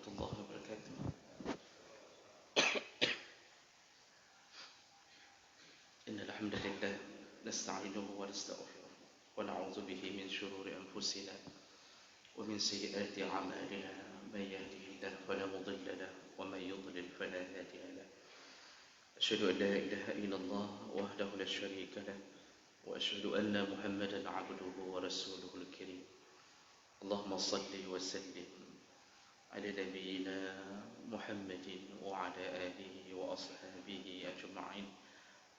warahmatullahi wabarakatuh. Innal hamdalillah nasta'inuhu wa nastaghfiruh wa na'udzu bihi min shururi anfusina wa min sayyiati a'malina. Man yahdihillahu fala mudilla lahu wa man yudlil fala hadiya lahu. Asyhadu an la ilaha illallah wahdahu la syarika lahu wa asyhadu anna Muhammadan 'abduhu wa rasuluhul karim. Allahumma shalli wa sallim ala nabiyyina Muhammadin wa ala alihi wa ashabihi ajma'in.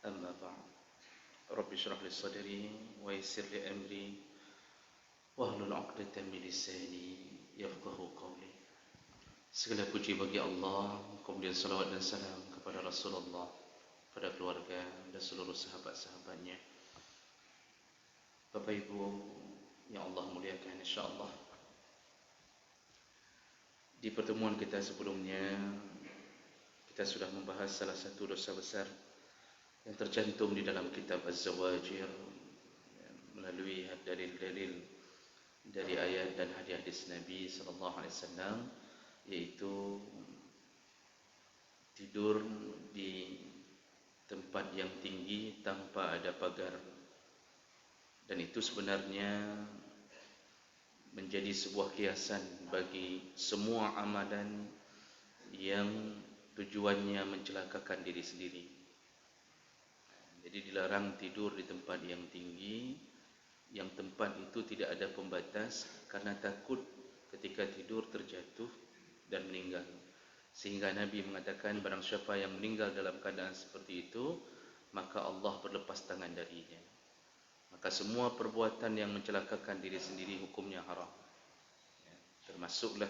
Amma ba'd. Rabbi shrah li sadri wa yassir li amri wahlul 'uqdatam min lisani yafqahu qawli. Segala puji bagi Allah, kemudian salawat dan salam kepada Rasulullah, pada keluarga dan seluruh sahabat-sahabatnya. Bapak Ibu yang Allah muliakan, insyaallah di pertemuan kita sebelumnya kita sudah membahas salah satu dosa besar yang tercantum di dalam kitab Az-Zawajir melalui dalil-dalil dari ayat dan hadis Nabi sallallahu alaihi wasallam, yaitu tidur di tempat yang tinggi tanpa ada pagar. Dan itu sebenarnya menjadi sebuah kiasan bagi semua amalan yang tujuannya mencelakakan diri sendiri. Jadi dilarang tidur di tempat yang tinggi, yang tempat itu tidak ada pembatas, karena takut ketika tidur terjatuh dan meninggal. Sehingga Nabi mengatakan barang siapa yang meninggal dalam keadaan seperti itu, maka Allah berlepas tangan darinya. Maka semua perbuatan yang mencelakakan diri sendiri hukumnya haram. Termasuklah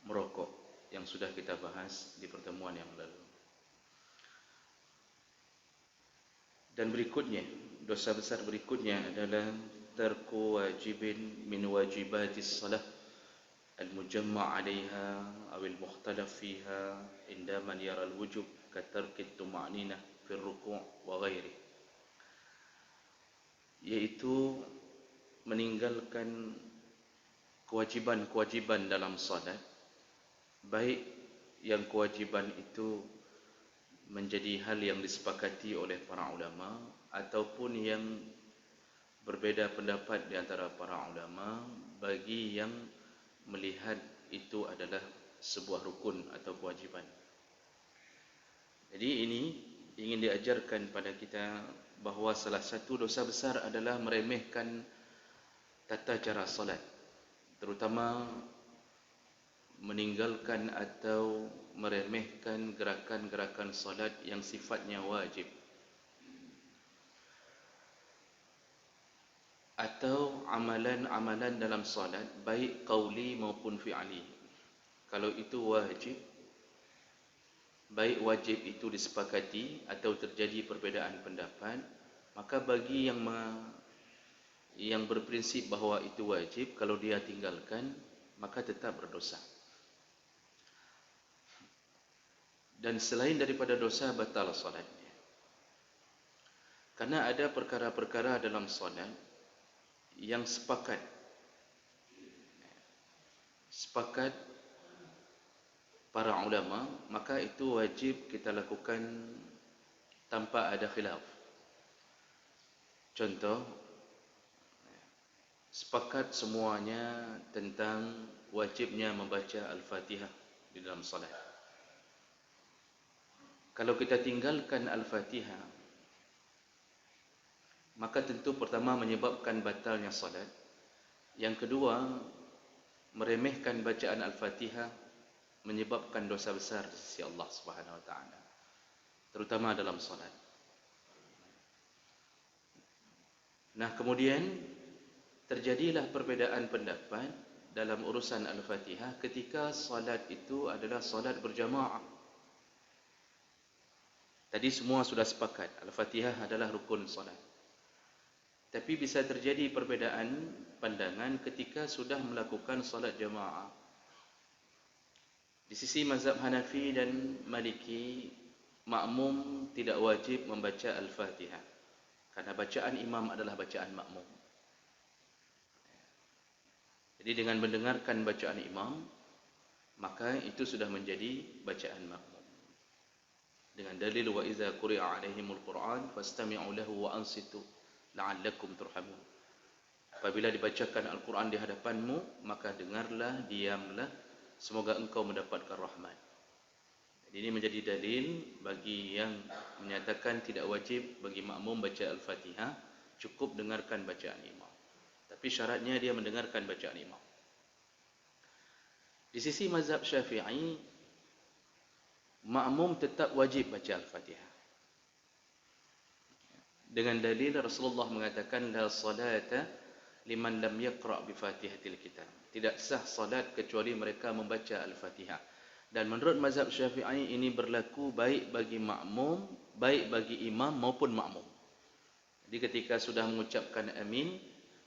merokok yang sudah kita bahas di pertemuan yang lalu. Dan berikutnya, dosa besar berikutnya adalah tarku wajibin min wajibatis salah al-mujamma' 'alayha aw al-mukhtalaf fiha inda man yara al-wujub ka tarki at-tuma'ninah fi ar-ruku' wa ghairi, yaitu meninggalkan kewajiban-kewajiban dalam salat, baik yang kewajiban itu menjadi hal yang disepakati oleh para ulama ataupun yang berbeda pendapat di antara para ulama, bagi yang melihat itu adalah sebuah rukun atau kewajiban. Jadi ini ingin diajarkan pada kita bahawa salah satu dosa besar adalah meremehkan tata cara salat, terutama meninggalkan atau meremehkan gerakan-gerakan salat yang sifatnya wajib, atau amalan-amalan dalam salat baik qauli maupun fi'ali. Kalau itu wajib, baik wajib itu disepakati atau terjadi perbezaan pendapat, maka bagi yang berprinsip bahawa itu wajib, kalau dia tinggalkan maka tetap berdosa. Dan selain daripada dosa, batal salatnya. Karena ada perkara-perkara dalam salat yang sepakat para ulama, maka itu wajib kita lakukan tanpa ada khilaf. Contoh, sepakat semuanya tentang wajibnya membaca Al-Fatihah di dalam salat. Kalau kita tinggalkan Al-Fatihah, maka tentu pertama menyebabkan batalnya salat. Yang kedua, meremehkan bacaan Al-Fatihah menyebabkan dosa besar di sisi Allah Subhanahu wa taala, terutama dalam salat. Nah, kemudian terjadilah perbezaan pendapat dalam urusan Al-Fatihah ketika salat itu adalah salat berjamaah. Tadi semua sudah sepakat Al-Fatihah adalah rukun salat. Tapi bisa terjadi perbezaan pandangan ketika sudah melakukan salat jamaah. Di sisi mazhab Hanafi dan Maliki, makmum tidak wajib membaca Al-Fatihah, karena bacaan imam adalah bacaan makmum. Jadi dengan mendengarkan bacaan imam, maka itu sudah menjadi bacaan makmum. Dengan dalil wa iza quri'a 'alaihimul Qur'an fastami'u lahu wa ansitu la'allakum turhamun. Apabila dibacakan Al-Quran di hadapanmu, maka dengarlah, diamlah, semoga engkau mendapatkan rahmat. Jadi ini menjadi dalil bagi yang menyatakan tidak wajib bagi makmum baca Al-Fatihah, cukup dengarkan bacaan imam. Tapi syaratnya dia mendengarkan bacaan imam. Di sisi mazhab Syafi'i, makmum tetap wajib baca Al-Fatihah. Dengan dalil Rasulullah mengatakan la salata liman lam yaqra' bi Fatihatil Kitab. Tidak sah salat kecuali mereka membaca Al-Fatihah. Dan menurut mazhab Syafi'i ini berlaku baik bagi makmum, baik bagi imam maupun makmum. Jadi ketika sudah mengucapkan amin,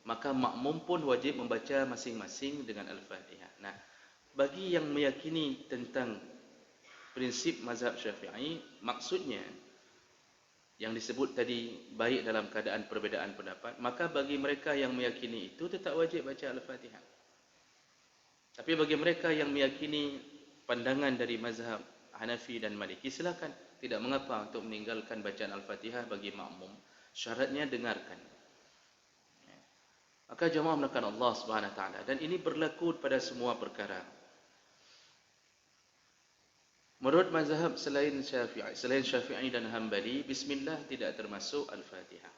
maka makmum pun wajib membaca masing-masing dengan Al-Fatihah. Nah, bagi yang meyakini tentang prinsip mazhab Syafi'i, maksudnya yang disebut tadi baik dalam keadaan perbezaan pendapat, maka bagi mereka yang meyakini itu tetap wajib baca Al-Fatihah. Tapi bagi mereka yang meyakini pandangan dari mazhab Hanafi dan Maliki, silakan, tidak mengapa untuk meninggalkan bacaan Al-Fatihah bagi makmum. Syaratnya dengarkan. Maka jemaah menekan Allah Subhanahu wa taala, dan ini berlaku pada semua perkara. Menurut mazhab selain Syafi'i dan Hambali, bismillah tidak termasuk Al-Fatihah.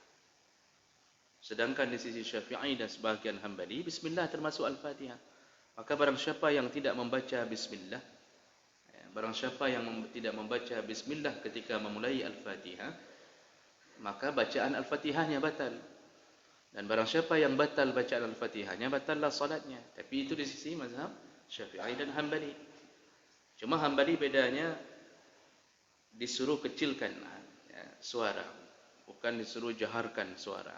Sedangkan di sisi Syafi'i dan sebahagian Hambali, bismillah termasuk Al-Fatihah. Maka barang siapa yang tidak membaca bismillah, tidak membaca bismillah ketika memulai Al-Fatihah, maka bacaan Al-Fatihahnya batal. Dan barang siapa yang batal bacaan Al-Fatihahnya, batallah salatnya. Tapi itu di sisi mazhab Syafi'i dan Hambali. Cuma Hambali bedanya disuruh kecilkan suara, bukan disuruh jaharkan suara.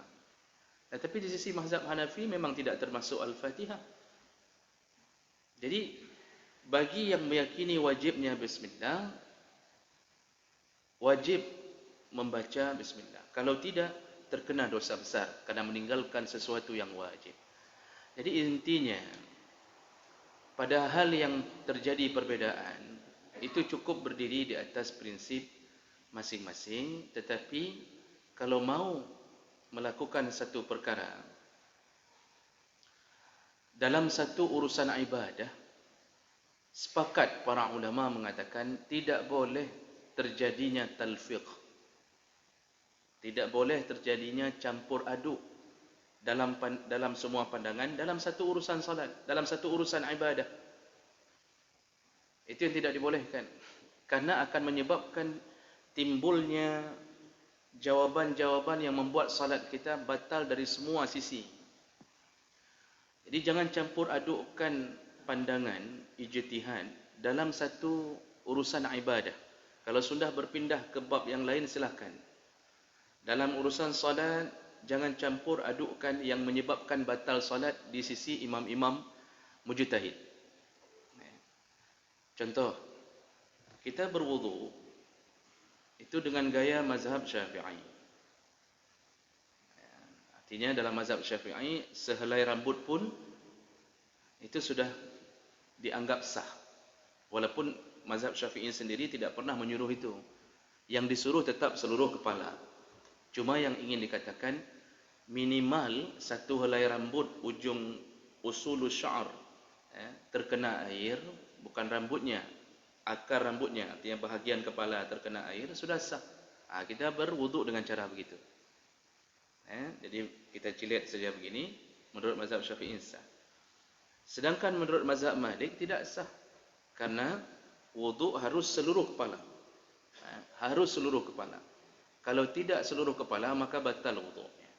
Tapi di sisi mazhab Hanafi memang tidak termasuk Al-Fatihah. Jadi bagi yang meyakini wajibnya bismillah, wajib membaca bismillah. Kalau tidak, terkena dosa besar karena meninggalkan sesuatu yang wajib. Jadi intinya, pada hal yang terjadi perbedaan, itu cukup berdiri di atas prinsip masing-masing. Tetapi kalau mau melakukan satu perkara dalam satu urusan ibadah, sepakat para ulama mengatakan tidak boleh terjadinya talfiq, tidak boleh terjadinya campur aduk dalam semua pandangan dalam satu urusan salat, dalam satu urusan ibadah. Itu yang tidak dibolehkan, karena akan menyebabkan timbulnya jawaban-jawaban yang membuat salat kita batal dari semua sisi. Jadi jangan campur adukkan pandangan ijtihad dalam satu urusan ibadah. Kalau sudah berpindah ke bab yang lain, silakan. Dalam urusan salat, jangan campur adukkan yang menyebabkan batal salat di sisi imam-imam mujtahid. Contoh, kita berwudu itu dengan gaya mazhab Syafi'i. Artinya dalam mazhab Syafi'i, sehelai rambut pun itu sudah dianggap sah. Walaupun mazhab Syafi'i sendiri tidak pernah menyuruh itu. Yang disuruh tetap seluruh kepala. Cuma yang ingin dikatakan, minimal satu helai rambut ujung usulul sya'r terkena air, bukan rambutnya, akar rambutnya, artinya bahagian kepala terkena air, sudah sah. Kita berwuduk dengan cara begitu. Jadi kita cilet saja begini, menurut mazhab Syafi'i sah. Sedangkan menurut mazhab Malik tidak sah, karena wuduk harus seluruh kepala. Harus seluruh kepala. Kalau tidak seluruh kepala, maka batal wuduknya.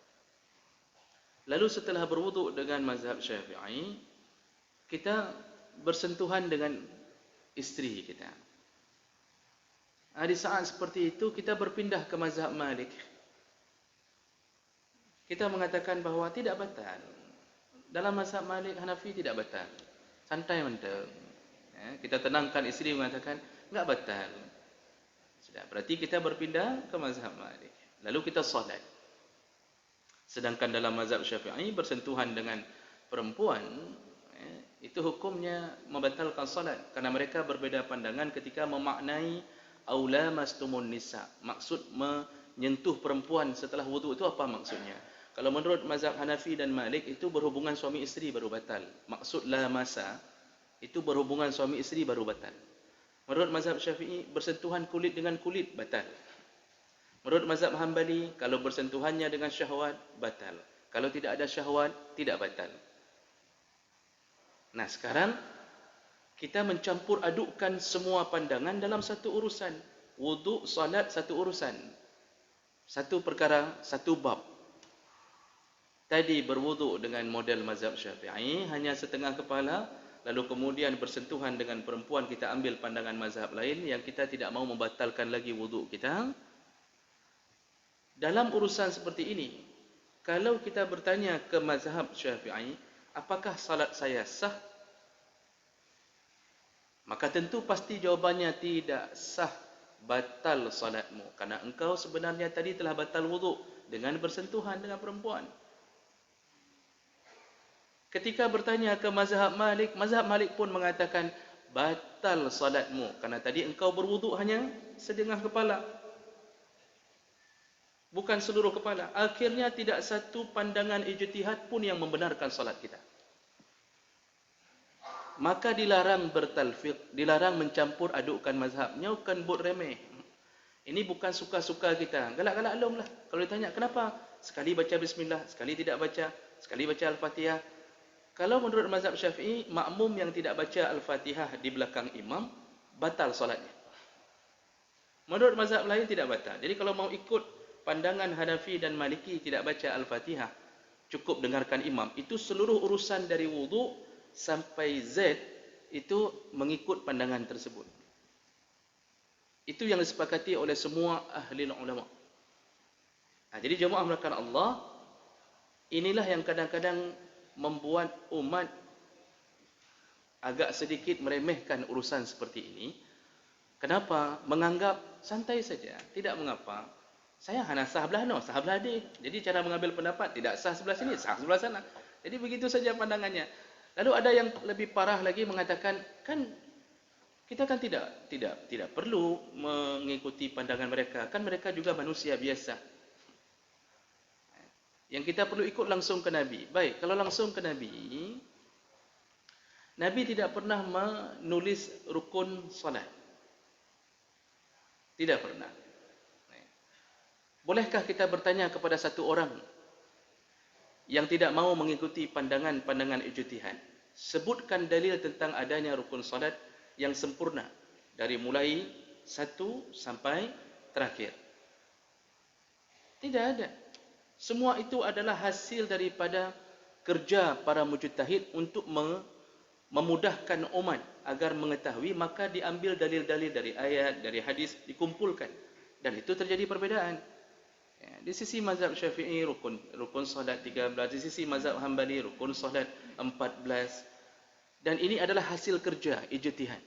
Lalu setelah berwuduk dengan mazhab Syafi'i, kita bersentuhan dengan istri kita. Di saat seperti itu, kita berpindah ke mazhab Malik. Kita mengatakan bahawa tidak batal. Dalam mazhab Malik, Hanafi tidak batal. Santai mentang. Kita tenangkan istri, mengatakan enggak batal. Sudah, berarti kita berpindah ke mazhab Malik. Lalu kita salat. Sedangkan dalam mazhab Syafi'i, bersentuhan dengan perempuan itu hukumnya membatalkan salat, karena mereka berbeza pandangan ketika memaknai aula mastumun nisa. Maksud menyentuh perempuan setelah wudu itu apa maksudnya? Kalau menurut mazhab Hanafi dan Malik itu berhubungan suami isteri baru batal. Maksud la masa itu berhubungan suami isteri baru batal. Menurut mazhab Syafi'i bersentuhan kulit dengan kulit batal. Menurut mazhab Hambali kalau bersentuhannya dengan syahwat batal. Kalau tidak ada syahwat tidak batal. Nah, sekarang kita mencampur adukkan semua pandangan dalam satu urusan. Wuduk, salat satu urusan. Satu perkara, satu bab. Tadi berwuduk dengan model mazhab Syafi'i, hanya setengah kepala, lalu kemudian bersentuhan dengan perempuan, kita ambil pandangan mazhab lain yang kita tidak mau membatalkan lagi wuduk kita. Dalam urusan seperti ini, kalau kita bertanya ke mazhab Syafi'i, apakah salat saya sah? Maka tentu pasti jawabannya tidak sah, batal salatmu. Karena engkau sebenarnya tadi telah batal wuduk dengan bersentuhan dengan perempuan. Ketika bertanya ke mazhab Malik pun mengatakan batal salatmu. Karena tadi engkau berwuduk hanya setengah kepala, bukan seluruh kepala. Akhirnya tidak satu pandangan ijtihad pun yang membenarkan salat kita. Maka dilarang bertalfiq, dilarang mencampur adukkan mazhabnya, bukan buat remeh. Ini bukan suka-suka kita. Galak-galak alum lah. Kalau ditanya kenapa? Sekali baca bismillah, sekali tidak baca, sekali baca Al-Fatihah. Kalau menurut mazhab Syafi'i, makmum yang tidak baca Al-Fatihah di belakang imam, batal solatnya. Menurut mazhab lain tidak batal. Jadi kalau mau ikut pandangan Hanafi dan Maliki tidak baca Al-Fatihah, cukup dengarkan imam. Itu seluruh urusan dari wuduk sampai Z itu mengikut pandangan tersebut. Itu yang disepakati oleh semua ahli ulama. Jadi jemaah melakukan Allah, inilah yang kadang-kadang membuat umat agak sedikit meremehkan urusan seperti ini. Kenapa? Menganggap santai saja, tidak mengapa. Saya hanya sah belah no, sah belah di. Jadi cara mengambil pendapat tidak sah sebelah sini, sah sebelah sana. Jadi begitu saja pandangannya. Lalu ada yang lebih parah lagi mengatakan, kan kita kan tidak perlu mengikuti pandangan mereka. Kan mereka juga manusia biasa. Yang kita perlu ikut langsung ke Nabi. Baik, kalau langsung ke Nabi, Nabi tidak pernah menulis rukun salat. Tidak pernah. Bolehkah kita bertanya kepada satu orang yang tidak mau mengikuti pandangan-pandangan ijtihad, sebutkan dalil tentang adanya rukun salat yang sempurna dari mulai satu sampai terakhir? Tidak ada. Semua itu adalah hasil daripada kerja para mujtahid untuk memudahkan umat agar mengetahui, maka diambil dalil-dalil dari ayat, dari hadis, dikumpulkan, dan itu terjadi perbedaan. Di sisi mazhab Syafi'i rukun salat 13, di sisi mazhab Hambali rukun salat 14. Dan ini adalah hasil kerja ijtihad.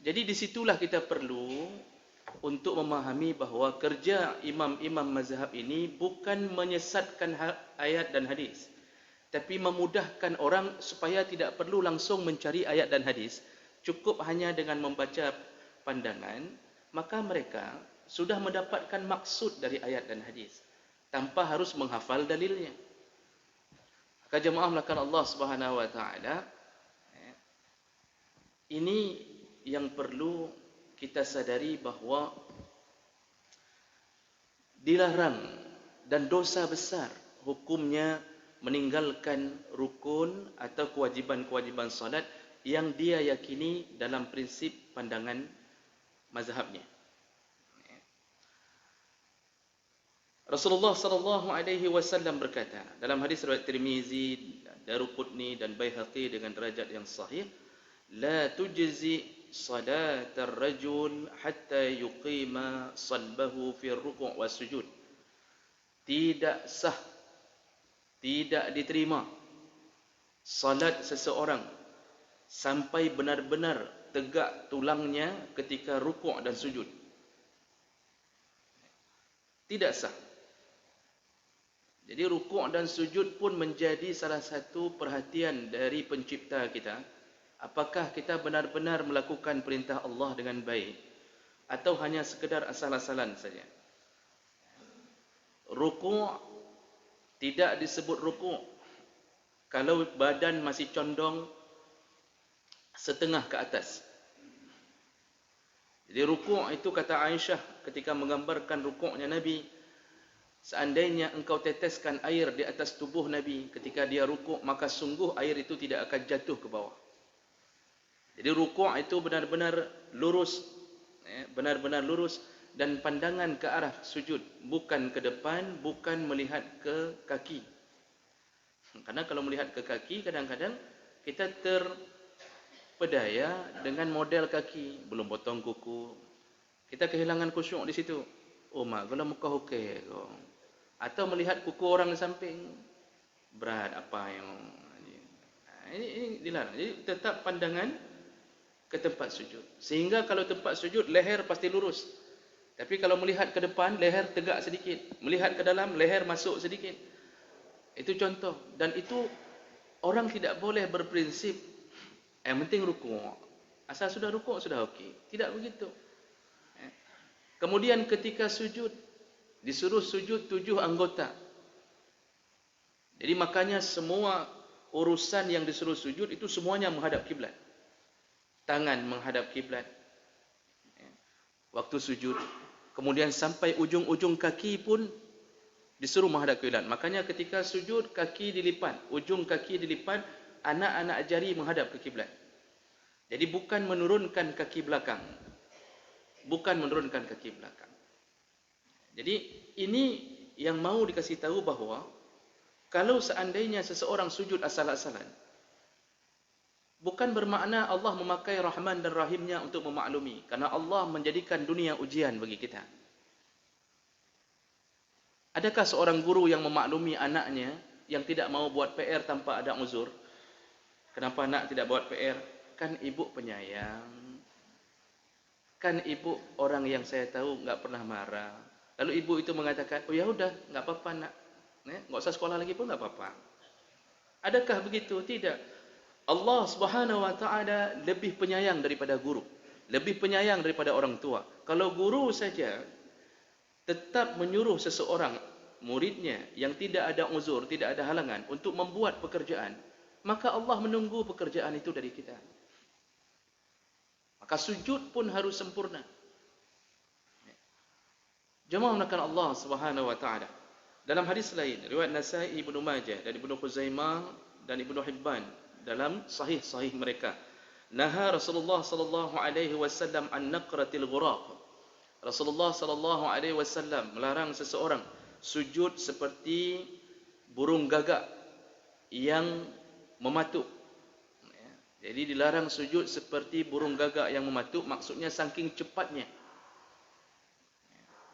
Jadi disitulah kita perlu untuk memahami bahawa kerja imam-imam mazhab ini bukan menyesatkan ayat dan hadis, tapi memudahkan orang supaya tidak perlu langsung mencari ayat dan hadis. Cukup hanya dengan membaca pandangan, maka mereka sudah mendapatkan maksud dari ayat dan hadis tanpa harus menghafal dalilnya. Maka jemaah melakukan Allah Subhanahu wa taala, ini yang perlu kita sadari bahawa dilarang dan dosa besar hukumnya meninggalkan rukun atau kewajiban-kewajiban salat yang dia yakini dalam prinsip pandangan mazhabnya. Rasulullah sallallahu alaihi wasallam berkata dalam hadis riwayat Tirmizi, Daruqutni dan Baihaqi dengan derajat yang sahih, la tujzi salat ar-rajul hatta yuqima salbahu fi ar-ruku' was sujud. Tidak sah, tidak diterima salat seseorang sampai benar-benar tegak tulangnya ketika rukuk dan sujud. Tidak sah. Jadi rukuk dan sujud pun menjadi salah satu perhatian dari pencipta kita. Apakah kita benar-benar melakukan perintah Allah dengan baik atau hanya sekedar asal-asalan saja. Rukuk tidak disebut rukuk kalau badan masih condong setengah ke atas. Jadi rukuk itu kata Aisyah ketika menggambarkan rukuknya Nabi, seandainya engkau teteskan air di atas tubuh Nabi ketika dia rukuk, maka sungguh air itu tidak akan jatuh ke bawah. Jadi rukuk itu benar-benar lurus, benar-benar lurus dan pandangan ke arah sujud, bukan ke depan, bukan melihat ke kaki. Karena kalau melihat ke kaki, kadang-kadang kita terpedaya dengan model kaki, belum potong kuku. Kita kehilangan khusyuk di situ. Oh mak, kalau muka okey kau. Atau melihat kuku orang di samping, berat apa yang ini dilarang. Jadi tetap pandangan ke tempat sujud. Sehingga kalau tempat sujud, leher pasti lurus. Tapi kalau melihat ke depan, leher tegak sedikit. Melihat ke dalam, leher masuk sedikit. Itu contoh. Dan itu orang tidak boleh berprinsip yang penting rukuk. Asal sudah rukuk, sudah okey. Tidak begitu. Kemudian ketika sujud, disuruh sujud 7 anggota. Jadi makanya semua urusan yang disuruh sujud itu semuanya menghadap kiblat. Tangan menghadap kiblat waktu sujud. Kemudian sampai ujung-ujung kaki pun disuruh menghadap kiblat. Makanya ketika sujud, kaki dilipat, ujung kaki dilipat, anak-anak jari menghadap ke kiblat. Jadi bukan menurunkan kaki belakang. Bukan menurunkan kaki belakang. Jadi ini yang mau dikasih tahu bahawa kalau seandainya seseorang sujud asal-asalan, bukan bermakna Allah memakai Rahman dan Rahimnya untuk memaklumi. Karena Allah menjadikan dunia ujian bagi kita. Adakah seorang guru yang memaklumi anaknya yang tidak mau buat PR tanpa ada uzur? Kenapa anak tidak buat PR? Kan ibu penyayang. Kan ibu orang yang saya tahu enggak pernah marah. Lalu ibu itu mengatakan, oh ya udah, enggak apa-apa nak. Enggak usah sekolah lagi pun enggak apa-apa. Adakah begitu? Tidak. Allah Subhanahu wa taala lebih penyayang daripada guru, lebih penyayang daripada orang tua. Kalau guru saja tetap menyuruh seseorang muridnya yang tidak ada uzur, tidak ada halangan untuk membuat pekerjaan, maka Allah menunggu pekerjaan itu dari kita. Maka sujud pun harus sempurna. Jemaah menakan Allah Subhanahu wa taala. Dalam hadis lain, riwayat Nasa'i, Ibnu Majah dan Ibnu Khuzaimah dan Ibnu Hibban dalam sahih-sahih mereka, naha Rasulullah sallallahu alaihi wasallam an naqratil ghuraq. Rasulullah sallallahu alaihi wasallam melarang seseorang sujud seperti burung gagak yang mematuk. Jadi dilarang sujud seperti burung gagak yang mematuk, maksudnya saking cepatnya.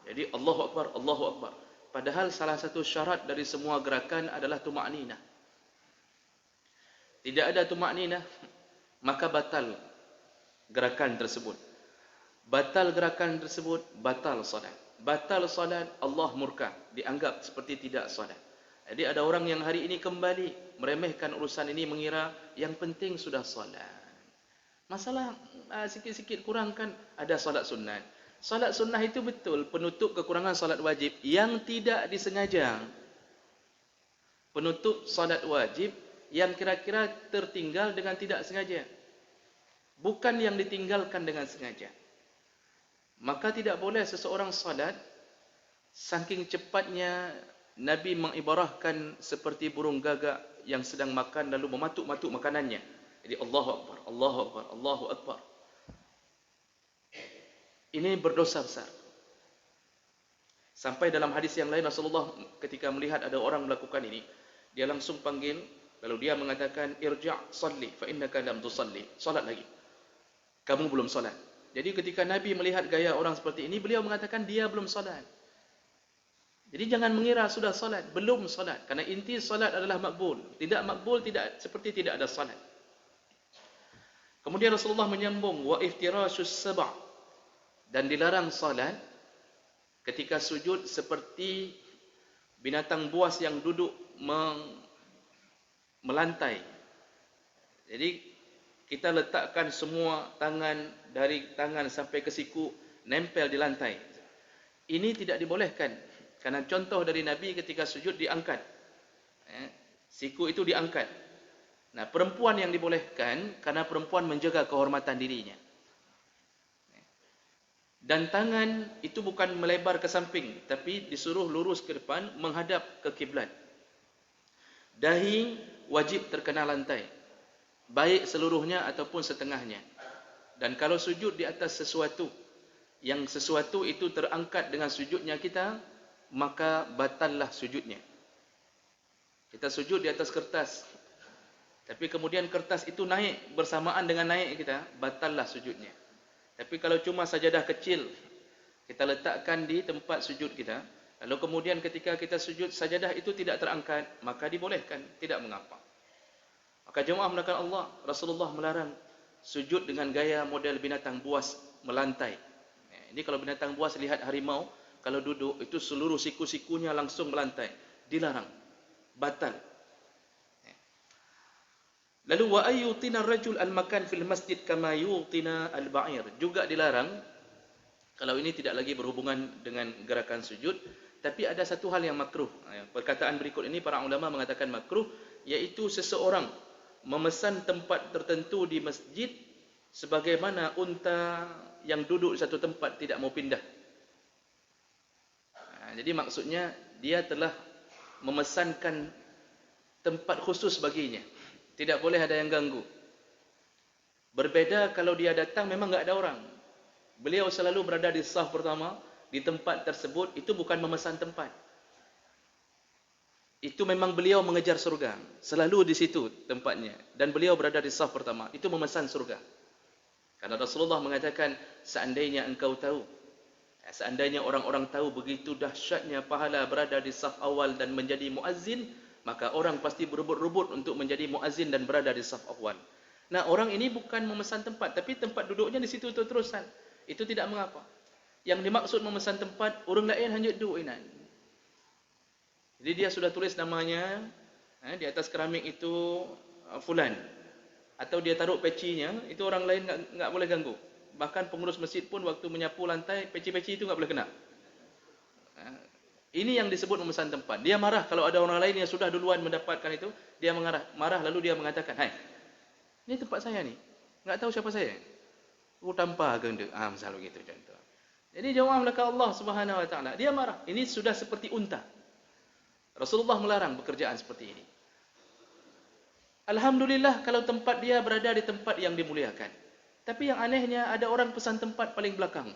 Jadi Allahu Akbar, Allahu Akbar. Padahal salah satu syarat dari semua gerakan adalah tuma'ninah. Tidak ada tuma'ninah, maka batal gerakan tersebut. Batal gerakan tersebut, batal salat. Batal salat, Allah murka, dianggap seperti tidak salat. Jadi ada orang yang hari ini kembali meremehkan urusan ini, mengira yang penting sudah salat. Masalah sikit-sikit kurang kan, ada salat sunat. Salat sunnah itu betul penutup kekurangan salat wajib yang tidak disengaja. Penutup salat wajib yang kira-kira tertinggal dengan tidak sengaja. Bukan yang ditinggalkan dengan sengaja. Maka tidak boleh seseorang salat saking cepatnya Nabi mengibarahkan seperti burung gagak yang sedang makan lalu mematuk-matuk makanannya. Jadi Allahu Akbar, Allahu Akbar, Allahu Akbar. Ini berdosa besar. Sampai dalam hadis yang lain Rasulullah ketika melihat ada orang melakukan ini, dia langsung panggil, lalu dia mengatakan, irja' salli fa innaka lam tusalli. Salat lagi. Kamu belum salat. Jadi ketika Nabi melihat gaya orang seperti ini, beliau mengatakan dia belum salat. Jadi jangan mengira sudah salat, belum salat. Karena inti salat adalah makbul. Tidak makbul, tidak seperti tidak ada salat. Kemudian Rasulullah menyambung, wa iftirashus sab', dan dilarang salat ketika sujud seperti binatang buas yang duduk melantai. Jadi kita letakkan semua tangan, dari tangan sampai ke siku nempel di lantai. Ini tidak dibolehkan, karena contoh dari Nabi ketika sujud diangkat, siku itu diangkat. Nah, perempuan yang dibolehkan karena perempuan menjaga kehormatan dirinya. Dan tangan itu bukan melebar ke samping, tapi disuruh lurus ke depan menghadap ke kiblat. Dahi wajib terkena lantai, baik seluruhnya ataupun setengahnya. Dan kalau sujud di atas sesuatu, yang sesuatu itu terangkat dengan sujudnya kita, maka batallah sujudnya. Kita sujud di atas kertas, tapi kemudian kertas itu naik bersamaan dengan naik kita, batallah sujudnya. Tapi kalau cuma sajadah kecil kita letakkan di tempat sujud kita, lalu kemudian ketika kita sujud sajadah itu tidak terangkat, maka dibolehkan, tidak mengapa. Maka jemaah melakukan Allah, Rasulullah melarang sujud dengan gaya model binatang buas melantai. Ini kalau binatang buas lihat harimau, kalau duduk itu seluruh siku-sikunya langsung melantai, dilarang, batal. Lalu wa ayyutina ar-rajul al-makan fil masjid kama yutina al-ba'ir. Juga dilarang, kalau ini tidak lagi berhubungan dengan gerakan sujud, tapi ada satu hal yang makruh. Perkataan berikut ini para ulama mengatakan makruh, yaitu seseorang memesan tempat tertentu di masjid sebagaimana unta yang duduk di satu tempat tidak mau pindah. Jadi maksudnya dia telah memesankan tempat khusus baginya. Tidak boleh ada yang ganggu. Berbeda kalau dia datang memang enggak ada orang. Beliau selalu berada di saf pertama, di tempat tersebut, itu bukan memesan tempat. Itu memang beliau mengejar surga. Selalu di situ tempatnya. Dan beliau berada di saf pertama. Itu memesan surga. Karena Rasulullah mengatakan, seandainya engkau tahu, seandainya orang-orang tahu begitu dahsyatnya pahala berada di saf awal dan menjadi muazzin, maka orang pasti berebut-rebut untuk menjadi muazzin dan berada di saf awal. Nah, orang ini bukan memesan tempat, tapi tempat duduknya di situ terus-terusan. Itu tidak mengapa. Yang dimaksud memesan tempat, orang lain hanya duduk. Jadi dia sudah tulis namanya di atas keramik itu fulan. Atau dia taruh pecinya, itu orang lain enggak boleh ganggu. Bahkan pengurus masjid pun waktu menyapu lantai, peci-peci itu enggak boleh kena. Ini yang disebut memesan tempat. Dia marah kalau ada orang lain yang sudah duluan mendapatkan itu, dia marah lalu dia mengatakan, "Hai, ini tempat saya nih. Enggak tahu siapa saya." Aku tanpa gende. Misal begitu contoh. Jadi jemaah melakukan Allah Subhanahu wa taala, dia marah. Ini sudah seperti unta. Rasulullah melarang pekerjaan seperti ini. Alhamdulillah kalau tempat dia berada di tempat yang dimuliakan. Tapi yang anehnya ada orang pesan tempat paling belakang.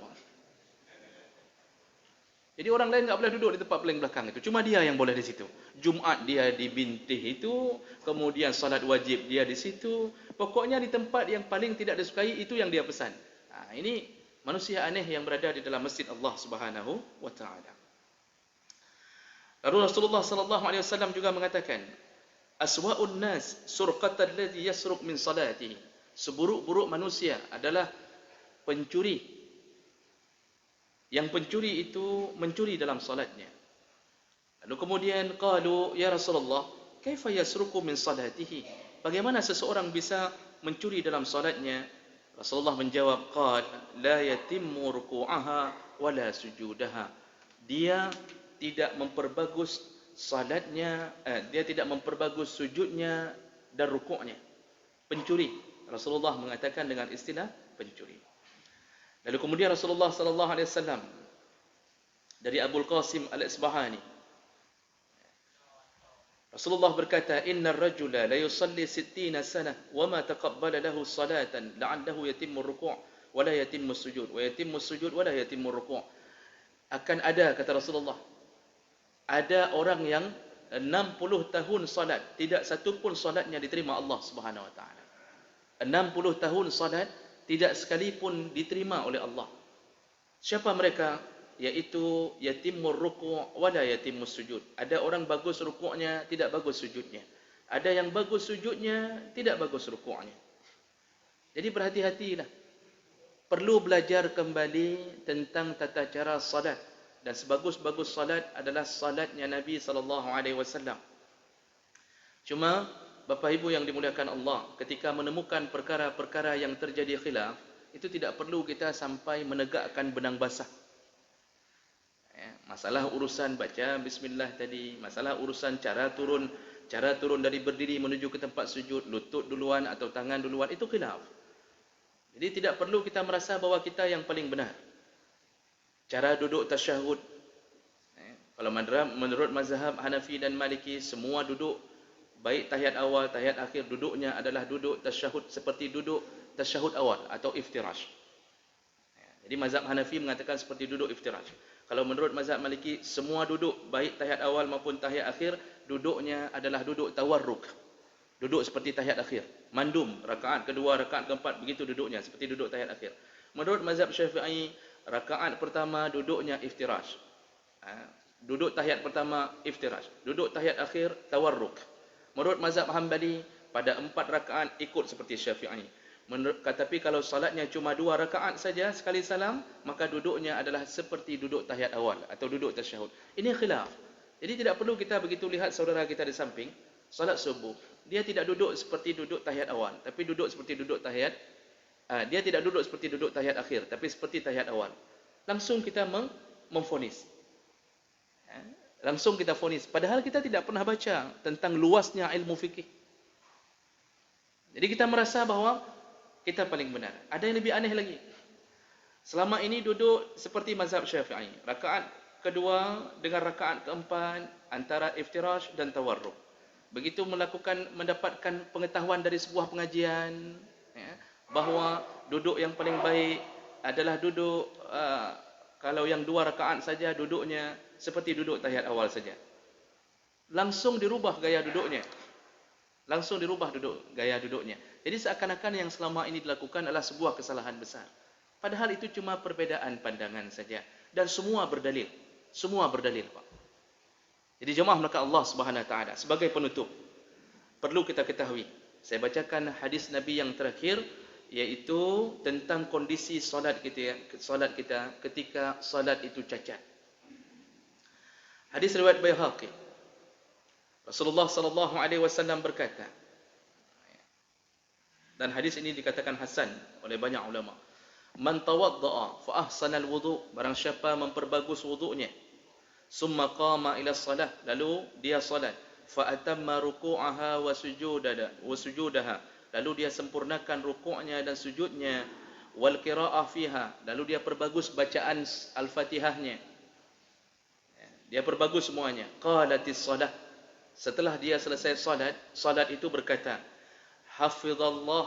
Jadi orang lain enggak boleh duduk di tempat paling belakang itu. Cuma dia yang boleh di situ. Jumat dia di Bintih itu, kemudian salat wajib dia di situ. Pokoknya di tempat yang paling tidak disukai itu yang dia pesan. Ini manusia aneh yang berada di dalam masjid Allah Subhanahu wa taala. Lalu Rasulullah sallallahu alaihi wasallam juga mengatakan, aswa'un nas surqatal ladzi yasruq min salatihi. Seburuk-buruk manusia adalah pencuri. Yang pencuri itu mencuri dalam salatnya. Lalu kemudian qalu ya Rasulullah, kaifa yasruqu min salatihi? Bagaimana seseorang bisa mencuri dalam salatnya? Rasulullah menjawab, qala la yatimmu ruku'aha wa la sujudaha. Dia tidak memperbagus salatnya, dia tidak memperbagus sujudnya dan rukuknya. Pencuri. Rasulullah mengatakan dengan istilah pencuri. Lalu kemudian Rasulullah sallallahu alaihi wasallam dari Abu Qasim Al-Isbahani, Rasulullah berkata, innar rajula la yusalli 60 sanah wa ma taqabbala lahu salatan la'allahu yatimmu ruku' wa la yatimmu sujud wa yatimmu sujud wa la yatimmu ruku'. Akan ada, kata Rasulullah, ada orang yang 60 tahun salat, tidak satu pun salatnya diterima Allah Subhanahu wa taala. 60 tahun salat tidak sekalipun diterima oleh Allah. Siapa mereka? Yaitu yatimur ruku' wa la yatimmus sujud. Ada orang bagus rukuknya, tidak bagus sujudnya. Ada yang bagus sujudnya, tidak bagus rukuknya. Jadi berhati-hatilah. Perlu belajar kembali tentang tata cara salat. Dan sebagus-bagus salat adalah salatnya Nabi SAW. Cuma Bapak Ibu yang dimuliakan Allah, ketika menemukan perkara-perkara yang terjadi khilaf, itu tidak perlu kita sampai menegakkan benang basah. Masalah urusan baca bismillah tadi, masalah urusan cara turun dari berdiri menuju ke tempat sujud, lutut duluan atau tangan duluan, itu khilaf. Jadi tidak perlu kita merasa bahwa kita yang paling benar. Cara duduk tasyahud, kalau menurut mazhab Hanafi dan Maliki, semua duduk, baik tahiyat awal, tahiyat akhir, duduknya adalah duduk tasyahud seperti duduk tasyahud awal atau iftirash. Jadi mazhab Hanafi mengatakan seperti duduk iftirash. Kalau menurut mazhab Maliki, semua duduk, baik tahiyat awal maupun tahiyat akhir, duduknya adalah duduk tawarruk. Duduk seperti tahiyat akhir. Mandum, rakaat kedua, rakaat keempat, begitu duduknya, seperti duduk tahiyat akhir. Menurut mazhab Syafi'i, rakaat pertama duduknya iftirash. Duduk tahiyat pertama iftirash. Duduk tahiyat akhir tawarruk. Menurut mazhab Hanbali, pada 4 rakaat ikut seperti Syafi'i. Tapi kalau salatnya cuma 2 rakaat saja sekali salam, maka duduknya adalah seperti duduk tahiyat awal atau duduk tasyahud. Ini khilaf. Jadi tidak perlu kita begitu lihat saudara kita di samping, salat subuh, dia tidak duduk seperti duduk tahiyat awal, tapi duduk seperti duduk tahiyat. Dia tidak duduk seperti duduk tahiyat akhir, tapi seperti tahiyat awal. Langsung kita memvonis. Langsung kita vonis. Padahal kita tidak pernah baca tentang luasnya ilmu fikih. Jadi kita merasa bahwa kita paling benar. Ada yang lebih aneh lagi. Selama ini duduk seperti mazhab Syafi'i. Rakaat kedua dengan rakaat keempat antara iftirash dan tawarruk. Begitu mendapatkan pengetahuan dari sebuah pengajian, bahawa duduk yang paling baik adalah duduk kalau yang 2 rakaat saja duduknya seperti duduk tahiyat awal saja. Langsung dirubah gaya duduknya. Gaya duduknya. Jadi seakan-akan yang selama ini dilakukan adalah sebuah kesalahan besar. Padahal itu cuma perbedaan pandangan saja. Dan semua berdalil. Pak. Jadi jemaah maka Allah Subhanahu Wa Taala sebagai penutup, perlu kita ketahui. Saya bacakan hadis Nabi yang terakhir, yaitu tentang kondisi solat kita ketika solat itu cacat. Hadis riwayat Baihaqi. Rasulullah sallallahu alaihi wasallam berkata, dan hadis ini dikatakan hasan oleh banyak ulama. Man tawaddaa fa ahsana alwudu, barang siapa memperbagus wudunya, summa qama ila shalah, lalu dia salat, fa atamma ruku'aha wa sujudaha, lalu dia sempurnakan rukuknya dan sujudnya, wal qira'ah fiha, lalu dia perbagus bacaan al-Fatihahnya, dia perbagus semuanya. Qalatis shalah, setelah dia selesai salat itu berkata, hafizakallah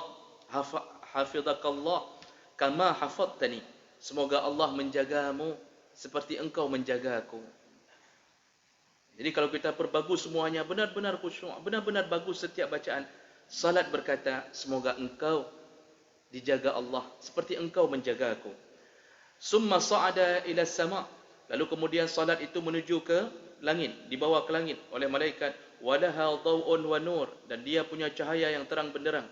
kama hafadtani, semoga Allah menjagamu seperti engkau menjaga aku. Jadi kalau kita perbagus semuanya, benar-benar khusyuk, benar-benar bagus setiap bacaan, salat berkata, semoga engkau dijaga Allah seperti engkau menjaga aku. Summa sa'ada ila sama', lalu kemudian salat itu menuju ke langit, dibawa ke langit oleh malaikat. Walaha dhaw'un wa nur, dan dia punya cahaya yang terang benderang.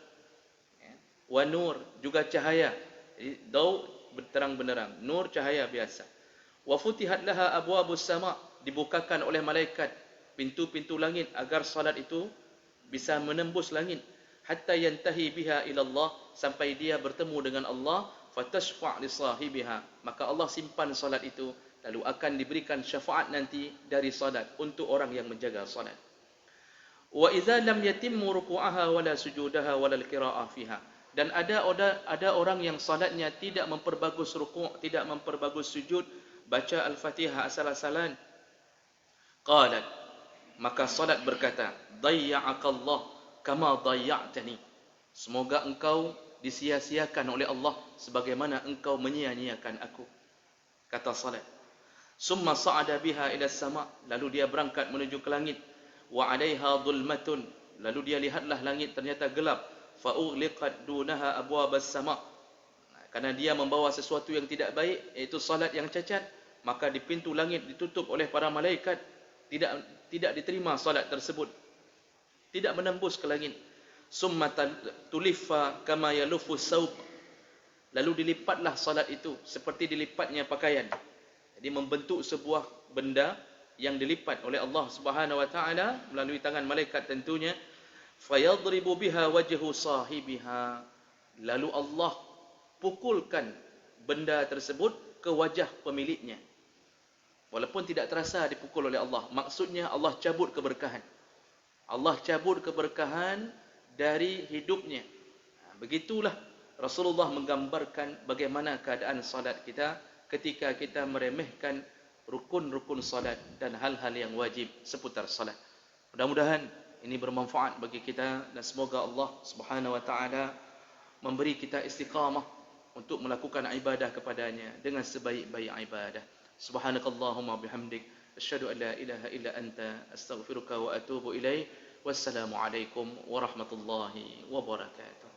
Wa nur, juga cahaya. Jadi daw terang benderang, nur cahaya biasa. Wa futihat laha abwabus sama', dibukakan oleh malaikat pintu-pintu langit agar salat itu bisa menembus langit. Hatta yantahi biha ila Allah, sampai dia bertemu dengan Allah. Fatashfa' li sahibiha, maka Allah simpan salat itu, lalu akan diberikan syafaat nanti dari salat untuk orang yang menjaga salat. Wa idza lam yatimmu ruku'aha wala sujudaha wala al-qira'ah fiha, dan ada orang yang salatnya tidak memperbagus rukuk, tidak memperbagus sujud, baca al-Fatihah asal-asalan. Qalat, maka salat berkata, dayya'akallah kama dayya'tani, semoga engkau disia-siakan oleh Allah sebagaimana engkau menyia-nyiakan aku. Kata salat. Summa sa'ada biha ila sama', lalu dia berangkat menuju ke langit. Wa 'alaiha dhulmatun, lalu dia lihatlah langit ternyata gelap. Fa ughliqat dunaha abwabas sama', karena dia membawa sesuatu yang tidak baik, iaitu salat yang cacat, maka di pintu langit ditutup oleh para malaikat, tidak diterima salat tersebut, tidak menembus ke langit. Summa tuliffa kama yalufu saub, lalu dilipatlah salat itu seperti dilipatnya pakaian. Jadi membentuk sebuah benda yang dilipat oleh Allah Subhanahu wa taala melalui tangan malaikat tentunya, fayadribu biha wajhu sahibiha, lalu Allah pukulkan benda tersebut ke wajah pemiliknya. Walaupun tidak terasa dipukul oleh Allah, maksudnya Allah cabut keberkahan. Allah cabut keberkahan dari hidupnya. Begitulah Rasulullah menggambarkan bagaimana keadaan salat kita ketika kita meremehkan rukun-rukun salat dan hal-hal yang wajib seputar salat. Mudah-mudahan ini bermanfaat bagi kita dan semoga Allah Subhanahu wa taala memberi kita istiqamah untuk melakukan ibadah kepadanya dengan sebaik-baik ibadah. Subhanakallahumma bihamdik asyhadu an la ilaha illa anta astaghfiruka wa atubu ilaik. Wassalamu alaikum warahmatullahi wabarakatuh.